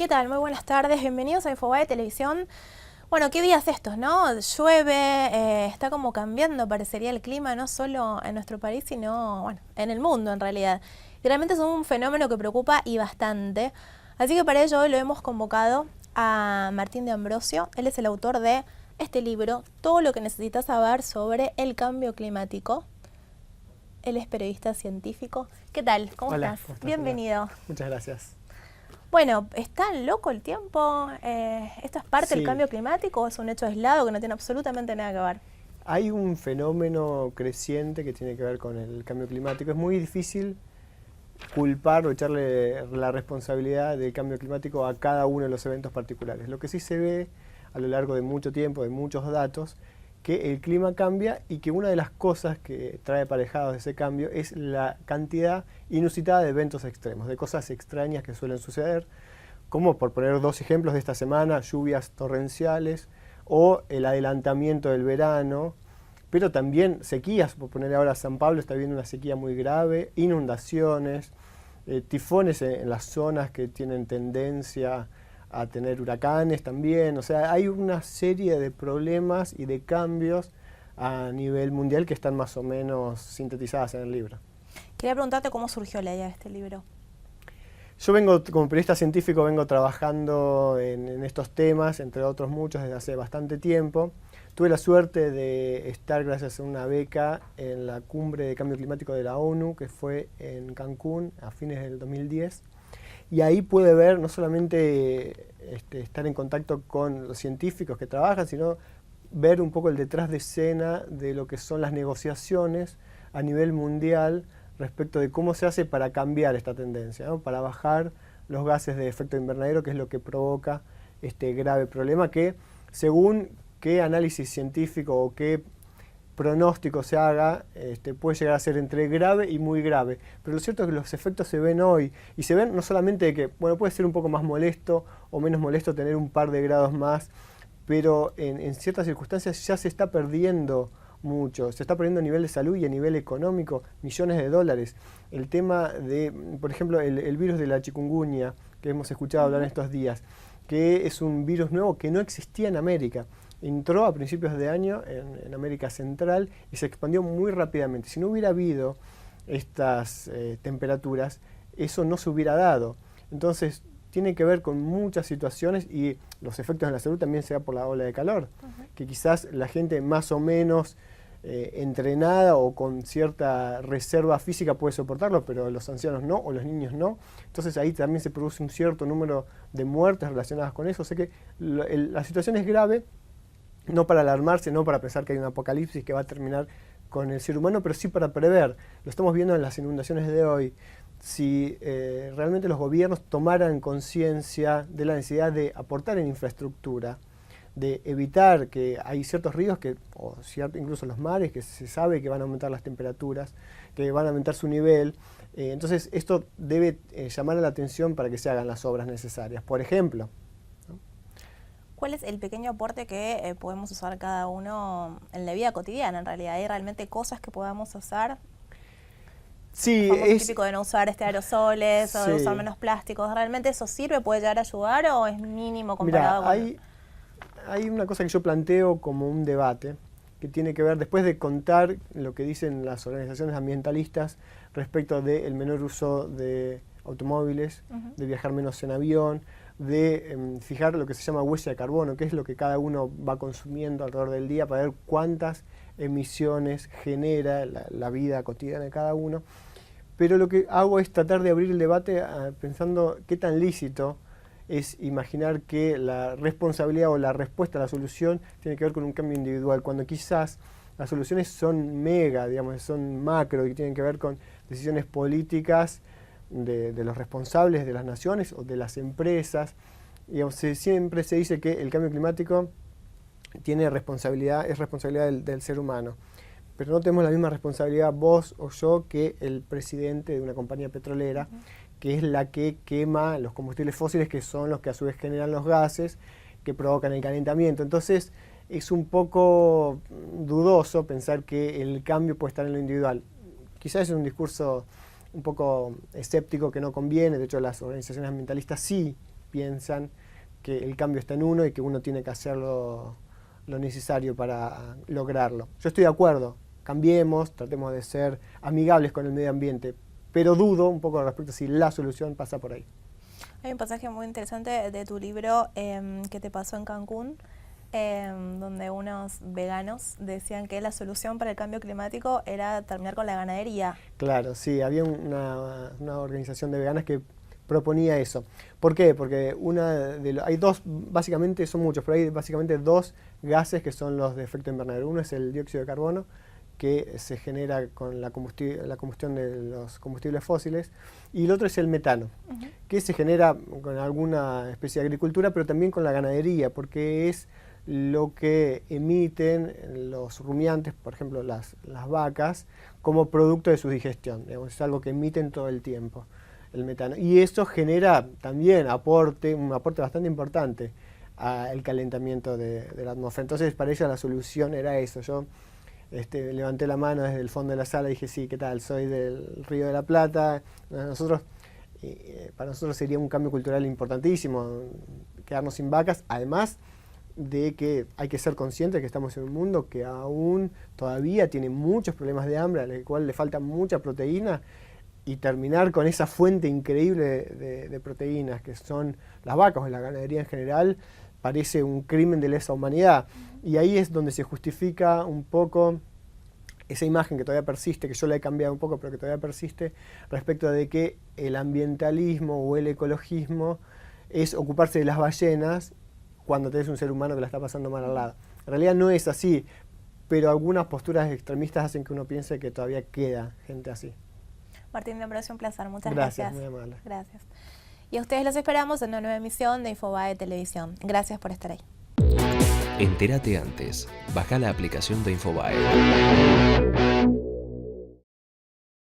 ¿Qué tal? Muy buenas tardes, bienvenidos a Infobae Televisión. Bueno, qué días estos, ¿no? Llueve, está como cambiando, parecería el clima, no solo en nuestro país, sino, bueno, en el mundo en realidad. Y realmente es un fenómeno que preocupa y bastante. Así que para ello hoy lo hemos convocado a Martín de Ambrosio. Él es el autor de este libro, Todo lo que necesitas saber sobre el cambio climático. Él es periodista científico. ¿Qué tal? ¿Cómo Hola, estás? ¿cómo estás? Bienvenido. Hola. Muchas gracias. Bueno, ¿está loco el tiempo? ¿Esto es parte del Sí, cambio climático o es un hecho aislado que no tiene absolutamente nada que ver? hay un fenómeno creciente que tiene que ver con el cambio climático. Es muy difícil culpar o echarle la responsabilidad del cambio climático a cada uno de los eventos particulares. Lo que sí se ve a lo largo de mucho tiempo, de muchos datos, que el clima cambia y que una de las cosas que trae aparejados ese cambio es la cantidad inusitada de eventos extremos, de cosas extrañas que suelen suceder, como por poner dos ejemplos de esta semana, lluvias torrenciales o el adelantamiento del verano, pero también sequías, por poner ahora San Pablo está viendo una sequía muy grave, inundaciones, tifones en las zonas que tienen tendencia a tener huracanes también, o sea, hay una serie de problemas y de cambios a nivel mundial que están más o menos sintetizadas en el libro. Quería preguntarte cómo surgió la idea de este libro. Yo vengo, como periodista científico, vengo trabajando en estos temas, entre otros muchos, desde hace bastante tiempo. Tuve la suerte de estar, gracias a una beca, en la cumbre de cambio climático de la ONU, que fue en Cancún a fines del 2010. Y ahí pude ver no solamente estar en contacto con los científicos que trabajan, sino ver un poco el detrás de escena de lo que son las negociaciones a nivel mundial respecto de cómo se hace para cambiar esta tendencia, ¿no? Para bajar los gases de efecto invernadero, que es lo que provoca este grave problema que, según qué análisis científico o qué pronóstico se haga, puede llegar a ser entre grave y muy grave. Pero lo cierto es que los efectos se ven hoy, y se ven no solamente de que, bueno, puede ser un poco más molesto o menos molesto tener un par de grados más, pero en ciertas circunstancias ya se está perdiendo mucho, se está perdiendo a nivel de salud y a nivel económico millones de dólares. El tema de, por ejemplo, el virus de la chikungunya, que hemos escuchado hablar en estos días, que es un virus nuevo que no existía en América. Entró a principios de año en América Central y se expandió muy rápidamente. Si no hubiera habido estas temperaturas, eso no se hubiera dado. Entonces, tiene que ver con muchas situaciones y los efectos en la salud también se da por la ola de calor, que quizás la gente más o menos entrenada o con cierta reserva física puede soportarlo, pero los ancianos no, o los niños no. Entonces ahí también se produce un cierto número de muertes relacionadas con eso. O sea que la situación es grave, no para alarmarse, no para pensar que hay un apocalipsis que va a terminar con el ser humano, pero sí para prever. Lo estamos viendo en las inundaciones de hoy. Si realmente los gobiernos tomaran conciencia de la necesidad de aportar en infraestructura, de evitar que hay ciertos ríos, o incluso los mares, que se sabe que van a aumentar las temperaturas, que van a aumentar su nivel. Entonces esto debe llamar a la atención para que se hagan las obras necesarias. Por ejemplo, ¿no? ¿Cuál es el pequeño aporte que podemos usar cada uno en la vida cotidiana en realidad? ¿Hay realmente cosas que podamos hacer? Sí, Es típico de no usar aerosoles, sí. o de usar menos plásticos. ¿Realmente eso sirve, puede llegar a ayudar o es mínimo comparado Mirá, hay una cosa que yo planteo como un debate que tiene que ver, después de contar lo que dicen las organizaciones ambientalistas respecto del menor uso de automóviles, de viajar menos en avión, de fijar lo que se llama huella de carbono, que es lo que cada uno va consumiendo alrededor del día para ver cuántas emisiones genera la vida cotidiana de cada uno. Pero lo que hago es tratar de abrir el debate pensando qué tan lícito es imaginar que la responsabilidad o la respuesta a la solución tiene que ver con un cambio individual, cuando quizás las soluciones son mega, digamos, son macro y tienen que ver con decisiones políticas de los responsables de las naciones o de las empresas. Digamos, siempre se dice que el cambio climático tiene responsabilidad, es responsabilidad del ser humano. Pero no tenemos la misma responsabilidad vos o yo que el presidente de una compañía petrolera, que es la que quema los combustibles fósiles, que son los que a su vez generan los gases que provocan el calentamiento. Entonces es un poco dudoso pensar que el cambio puede estar en lo individual. Quizás es un discurso un poco escéptico que no conviene, de hecho las organizaciones ambientalistas sí piensan que el cambio está en uno y que uno tiene que hacer lo necesario para lograrlo. Yo estoy de acuerdo, cambiemos, tratemos de ser amigables con el medio ambiente, pero dudo un poco respecto a si la solución pasa por ahí. Hay un pasaje muy interesante de tu libro que te pasó en Cancún, donde unos veganos decían que la solución para el cambio climático era terminar con la ganadería. Claro, sí, había una organización de veganas que proponía eso. ¿Por qué? Porque hay dos, básicamente son muchos, pero hay básicamente dos gases que son los de efecto invernadero. Uno es el dióxido de carbono, que se genera con la combustión de los combustibles fósiles, y el otro es el metano, que se genera con alguna especie de agricultura, pero también con la ganadería, porque es lo que emiten los rumiantes, por ejemplo las vacas, como producto de su digestión. Digamos, es algo que emiten todo el tiempo, el metano. Y eso genera también un aporte bastante importante al calentamiento de la atmósfera. Entonces, para ella la solución era eso. Yo levanté la mano desde el fondo de la sala y dije, sí, ¿qué tal? Soy del Río de la Plata. Para nosotros sería un cambio cultural importantísimo quedarnos sin vacas, además de que hay que ser conscientes de que estamos en un mundo que aún todavía tiene muchos problemas de hambre, al cual le falta mucha proteína, y terminar con esa fuente increíble de proteínas que son las vacas o la ganadería en general, parece un crimen de lesa humanidad. Y ahí es donde se justifica un poco esa imagen que todavía persiste, que yo la he cambiado un poco, pero que todavía persiste, respecto de que el ambientalismo o el ecologismo es ocuparse de las ballenas cuando tenés un ser humano que la está pasando mal al lado. En realidad no es así, pero algunas posturas extremistas hacen que uno piense que todavía queda gente así. Martín, me pareció un placer. Muchas gracias. Gracias, muy amable. Gracias. Y a ustedes los esperamos en una nueva emisión de Infobae Televisión. Gracias por estar ahí. Entérate antes. Baja la aplicación de Infobae.